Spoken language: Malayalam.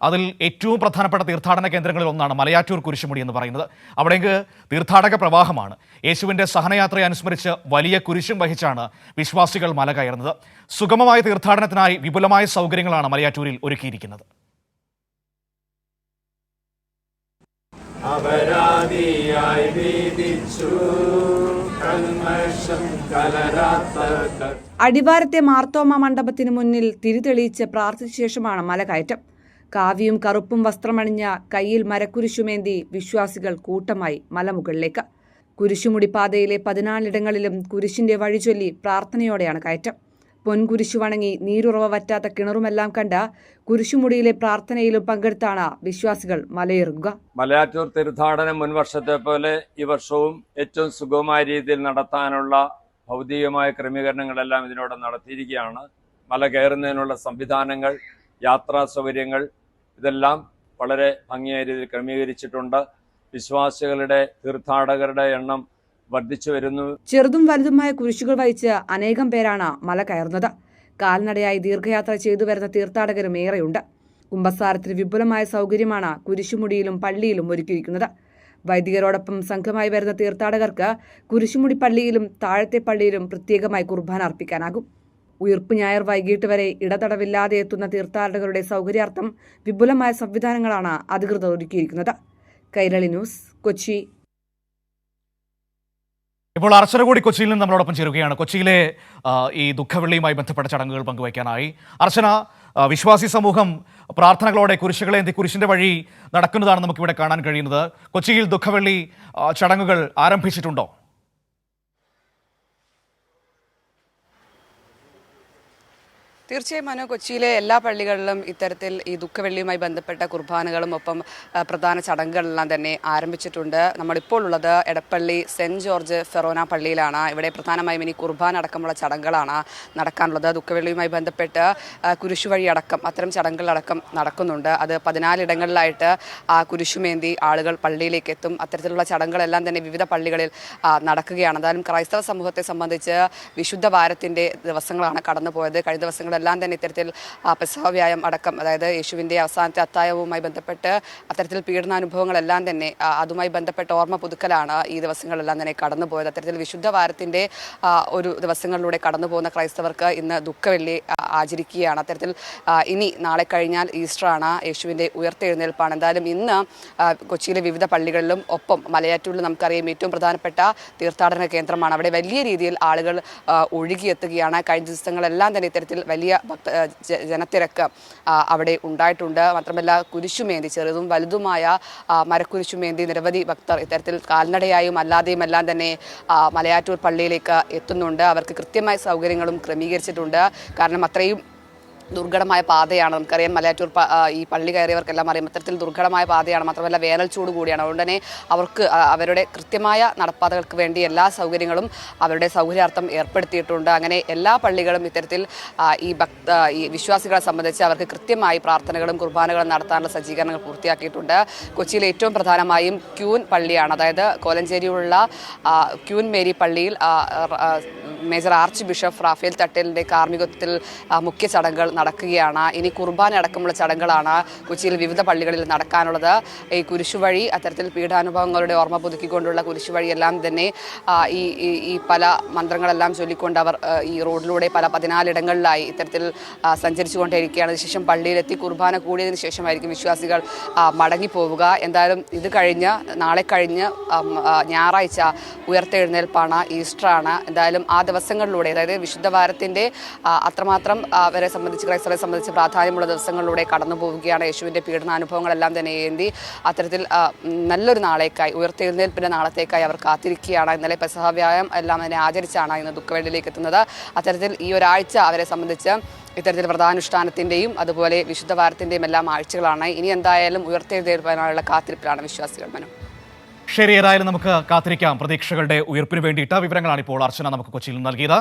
അതിൽ ഏറ്റവും പ്രധാനപ്പെട്ട തീർത്ഥാടന കേന്ദ്രങ്ങളിൽ ഒന്നാണ് മലയാറ്റൂർ കുരിശുമുടി എന്ന് പറയുന്നത്. അവിടേക്ക് തീർത്ഥാടക പ്രവാഹമാണ്. യേശുവിൻ്റെ സഹനയാത്രയെ അനുസ്മരിച്ച് വലിയ കുരിശും വഹിച്ചാണ് വിശ്വാസികൾ മല കയറുന്നത്. സുഗമമായ തീർത്ഥാടനത്തിനായി വിപുലമായ സൗകര്യങ്ങളാണ് മലയാറ്റൂരിൽ ഒരുക്കിയിരിക്കുന്നത്. അടിവാരത്തെ മാർത്തോമ മണ്ഡപത്തിന് മുന്നിൽ തിരിതെളിയിച്ച് പ്രാർത്ഥിച്ച ശേഷമാണ് മലകയറ്റം. കാവിയും കറുപ്പും വസ്ത്രമണിഞ്ഞ കയ്യിൽ മരക്കുരിശുമേന്തി വിശ്വാസികൾ കൂട്ടമായി മലമുകളിലേക്ക്. കുരിശുമുടി പാതയിലെ 14 കുരിശിന്റെ വഴിചൊല്ലി പ്രാർത്ഥനയോടെയാണ് കയറ്റം. പൊൻകുരിശു വണങ്ങി നീരുറവ വറ്റാത്ത കിണറുമെല്ലാം കണ്ട കുരിശുമുടിയിലെ പ്രാർത്ഥനയിലും പങ്കെടുത്താണ് വിശ്വാസികൾ മലയിറങ്ങുക. മലയാറ്റൂർ തീർത്ഥാടനം മുൻവർഷത്തെ പോലെ ഈ വർഷവും ഏറ്റവും സുഗമമായ രീതിയിൽ നടത്താനുള്ള ഭൗതികമായ ക്രമീകരണങ്ങളെല്ലാം ഇതിനോട് നടത്തിയിരിക്കുകയാണ്. മല കയറുന്നതിനുള്ള സംവിധാനങ്ങൾ, യാത്രാ സൗകര്യങ്ങൾ ഇതെല്ലാം വളരെ ഭംഗിയായ രീതിയിൽ ക്രമീകരിച്ചിട്ടുണ്ട്. വിശ്വാസികളുടെ തീർത്ഥാടകരുടെ എണ്ണം വർദ്ധിച്ചു വരുന്നു. ചെറുതും വലുതുമായ കുരിശുകൾ വഹിച്ച് അനേകം പേരാണ് മല കയറുന്നത്. കാൽനടയായി ദീർഘയാത്ര ചെയ്തു വരുന്ന തീർത്ഥാടകരും ഏറെയുണ്ട്. കുമ്പസാരത്തിന് വിപുലമായ സൗകര്യമാണ് കുരിശുമുടിയിലും പള്ളിയിലും ഒരുക്കിയിരിക്കുന്നത്. വൈദികരോടൊപ്പം സംഘമായി വരുന്ന തീർത്ഥാടകർക്ക് കുരിശുമുടി പള്ളിയിലും താഴത്തെ പള്ളിയിലും പ്രത്യേകമായി കുർബാന അർപ്പിക്കാനാകും. ഉയിർപ്പ് ഞായർ വൈകിട്ട് വരെ ഇടതടവില്ലാതെ എത്തുന്ന തീർത്ഥാടകരുടെ സൗകര്യാർത്ഥം വിപുലമായ സംവിധാനങ്ങളാണ് അധികൃതർ ഒരുക്കിയിരിക്കുന്നത്. കൈരളി ന്യൂസ്, കൊച്ചി. ഇപ്പോൾ അർച്ചന കൂടി കൊച്ചിയിൽ നിന്ന് നമ്മളോടൊപ്പം ചേരുകയാണ്. കൊച്ചിയിലെ ഈ ദുഃഖവെള്ളിയുമായി ബന്ധപ്പെട്ട ചടങ്ങുകൾ പങ്കുവയ്ക്കാനായി. അർച്ചന, വിശ്വാസി സമൂഹം പ്രാർത്ഥനകളോടെ കുരിശുകളേന്തി കുരിശിന്റെ വഴി നടക്കുന്നതാണ് നമുക്കിവിടെ കാണാൻ കഴിയുന്നത്. കൊച്ചിയിൽ ദുഃഖവെള്ളി ചടങ്ങുകൾ ആരംഭിച്ചിട്ടുണ്ടോ? തീർച്ചയായും മനു, കൊച്ചിയിലെ എല്ലാ പള്ളികളിലും ഇത്തരത്തിൽ ഈ ദുഃഖവെള്ളിയുമായി ബന്ധപ്പെട്ട കുർബാനകളും ഒപ്പം പ്രധാന ചടങ്ങുകളെല്ലാം തന്നെ ആരംഭിച്ചിട്ടുണ്ട്. നമ്മളിപ്പോൾ ഉള്ളത് എടപ്പള്ളി സെൻറ്റ് ജോർജ് ഫെറോന പള്ളിയിലാണ്. ഇവിടെ പ്രധാനമായും ഇനി കുർബാന അടക്കമുള്ള ചടങ്ങുകളാണ് നടക്കാനുള്ളത്. ദുഃഖവെള്ളിയുമായി ബന്ധപ്പെട്ട് കുരിശുവഴി അടക്കം അത്തരം ചടങ്ങുകളടക്കം നടക്കുന്നുണ്ട്. അത് 14 ഇടങ്ങളിലായിട്ട് കുരിശുമേന്തി ആളുകൾ പള്ളിയിലേക്ക് എത്തും. അത്തരത്തിലുള്ള ചടങ്ങുകളെല്ലാം തന്നെ വിവിധ പള്ളികളിൽ നടക്കുകയാണ്. എന്തായാലും ക്രൈസ്തവ സമൂഹത്തെ സംബന്ധിച്ച് വിശുദ്ധ വാരത്തിൻ്റെ ദിവസങ്ങളാണ് കടന്നുപോയത്. കഴിഞ്ഞ ദിവസങ്ങൾ എല്ലാം തന്നെ ഇത്തരത്തിൽ പെസഹ വ്യായം അടക്കം, അതായത് യേശുവിൻ്റെ അവസാനത്തെ അത്താഴവുമായി ബന്ധപ്പെട്ട് അത്തരത്തിൽ പീഡനാനുഭവങ്ങളെല്ലാം തന്നെ അതുമായി ബന്ധപ്പെട്ട ഓർമ്മ പുതുക്കലാണ് ഈ ദിവസങ്ങളെല്ലാം തന്നെ കടന്നുപോയത്. അത്തരത്തിൽ വിശുദ്ധ വാരത്തിൻ്റെ ഒരു ദിവസങ്ങളിലൂടെ കടന്നു പോകുന്ന ക്രൈസ്തവർക്ക് ഇന്ന് ദുഃഖവെള്ളി ആചരിക്കുകയാണ്. അത്തരത്തിൽ ഇനി നാളെ കഴിഞ്ഞാൽ ഈസ്റ്ററാണ്, യേശുവിൻ്റെ ഉയർത്തെഴുന്നേൽപ്പാണ്. എന്തായാലും ഇന്ന് കൊച്ചിയിലെ വിവിധ പള്ളികളിലും ഒപ്പം മലയാറ്റൂരിൽ നമുക്കറിയാം ഏറ്റവും പ്രധാനപ്പെട്ട തീർത്ഥാടന കേന്ദ്രമാണ്. അവിടെ വലിയ രീതിയിൽ ആളുകൾ ഒഴുകിയെത്തുകയാണ്. കഴിഞ്ഞ ദിവസങ്ങളെല്ലാം തന്നെ ഇത്തരത്തിൽ വലിയ ജനത്തിരക്ക് അവിടെ ഉണ്ടായിട്ടുണ്ട്. മാത്രമല്ല കുരിശുമേന്തി, ചെറുതും വലുതുമായ മരക്കുരിശുമേന്തി നിരവധി ഭക്തർ ഇത്തരത്തിൽ കാൽനടയായും അല്ലാതെയും എല്ലാം തന്നെ മലയാറ്റൂർ പള്ളിയിലേക്ക് എത്തുന്നുണ്ട്. അവർക്ക് കൃത്യമായ സൗകര്യങ്ങളും ക്രമീകരിച്ചിട്ടുണ്ട്. കാരണം അത്രയും ദുർഘടമായ പാതയാണ്. നമുക്കറിയാം മലയാറ്റൂർ ഈ പള്ളി കയറിയവർക്കെല്ലാം അറിയാം അത്തരത്തിൽ ദുർഘടമായ പാതയാണ്. മാത്രമല്ല വേനൽ ചൂട് കൂടിയാണ്. അതുകൊണ്ട് തന്നെ അവർക്ക് അവരുടെ കൃത്യമായ നടപ്പാതകൾക്ക് വേണ്ടി എല്ലാ സൗകര്യങ്ങളും അവരുടെ സൗകര്യാർത്ഥം ഏർപ്പെടുത്തിയിട്ടുണ്ട്. അങ്ങനെ എല്ലാ പള്ളികളും ഇത്തരത്തിൽ ഈ വിശ്വാസികളെ സംബന്ധിച്ച് അവർക്ക് കൃത്യമായി പ്രാർത്ഥനകളും കുർബാനകളും നടത്താനുള്ള സജ്ജീകരണങ്ങൾ പൂർത്തിയാക്കിയിട്ടുണ്ട്. കൊച്ചിയിലെ ഏറ്റവും പ്രധാനമായും ക്യൂൻ പള്ളിയാണ്. അതായത് കോലഞ്ചേരിയിലുള്ള ക്യൂൻ മേരി പള്ളിയിൽ മേജർ ആർച്ച് ബിഷപ്പ് റാഫേൽ തട്ടേലിൻ്റെ കാർമ്മികത്വത്തിൽ മുഖ്യ ചടങ്ങുകൾ നടക്കുകയാണ്. ഇനി കുർബാന അടക്കമുള്ള ചടങ്ങുകളാണ് കൊച്ചിയിൽ വിവിധ പള്ളികളിൽ നടക്കാനുള്ളത്. ഈ കുരിശുവഴി അത്തരത്തിൽ പീഡാനുഭവങ്ങളുടെ ഓർമ്മ പുതുക്കിക്കൊണ്ടുള്ള കുരിശുവഴിയെല്ലാം തന്നെ ഈ പല മന്ത്രങ്ങളെല്ലാം ചൊല്ലിക്കൊണ്ട് അവർ ഈ റോഡിലൂടെ 14 ഇടങ്ങളിലായി ഇത്തരത്തിൽ സഞ്ചരിച്ചു കൊണ്ടിരിക്കുകയാണ്. അതിനുശേഷം പള്ളിയിലെത്തി കുർബാന കൂടിയതിനു ശേഷമായിരിക്കും വിശ്വാസികൾ മടങ്ങിപ്പോവുക. എന്തായാലും ഇത് കഴിഞ്ഞ് നാളെ കഴിഞ്ഞ് ഞായറാഴ്ച ഉയർത്തെഴുന്നേൽപ്പാണ്, ഈസ്റ്ററാണ്. എന്തായാലും ആ ദിവസങ്ങളിലൂടെ, അതായത് വിശുദ്ധ വാരത്തിൻ്റെ അത്രമാത്രം അവരെ സംബന്ധിച്ച് ക്രൈസ്തവരെ സംബന്ധിച്ച് പ്രാധാന്യമുള്ള ദിവസങ്ങളിലൂടെ കടന്നു പോവുകയാണ്. യേശുവിൻ്റെ പീഡനാനുഭവങ്ങളെല്ലാം തന്നെ ഏന്തി അത്തരത്തിൽ നല്ലൊരു നാളേക്കായി, ഉയർത്തെഴുന്നേൽപ്പിൻ്റെ നാളത്തേക്കായി അവർ കാത്തിരിക്കുകയാണ്. ഇന്നലെ പെസഹ വ്യായം എല്ലാം തന്നെ ആചരിച്ചാണ് ഇന്ന് ദുഃഖവെള്ളിയിലേക്ക് എത്തുന്നത്. അത്തരത്തിൽ ഈ ഒരാഴ്ച അവരെ സംബന്ധിച്ച് ഇത്തരത്തിൽ വ്രതാനുഷ്ഠാനത്തിൻ്റെയും അതുപോലെ വിശുദ്ധ വാരത്തിൻ്റെയും എല്ലാം ആഴ്ചകളാണ്. ഇനി എന്തായാലും ഉയർത്തെഴുന്നേൽപ്പാനുള്ള കാത്തിരിപ്പിലാണ് വിശ്വാസികൾ. മനു, ശരി, ഏതായാലും നമുക്ക് കാത്തിരിക്കാം. പ്രതീക്ഷകളുടെ ഉയർപ്പിന് വേണ്ടിയിട്ട് വിവരങ്ങളാണ് ഇപ്പോൾ അർച്ചന നമുക്ക് കൊച്ചിയിൽ നൽകിയത്.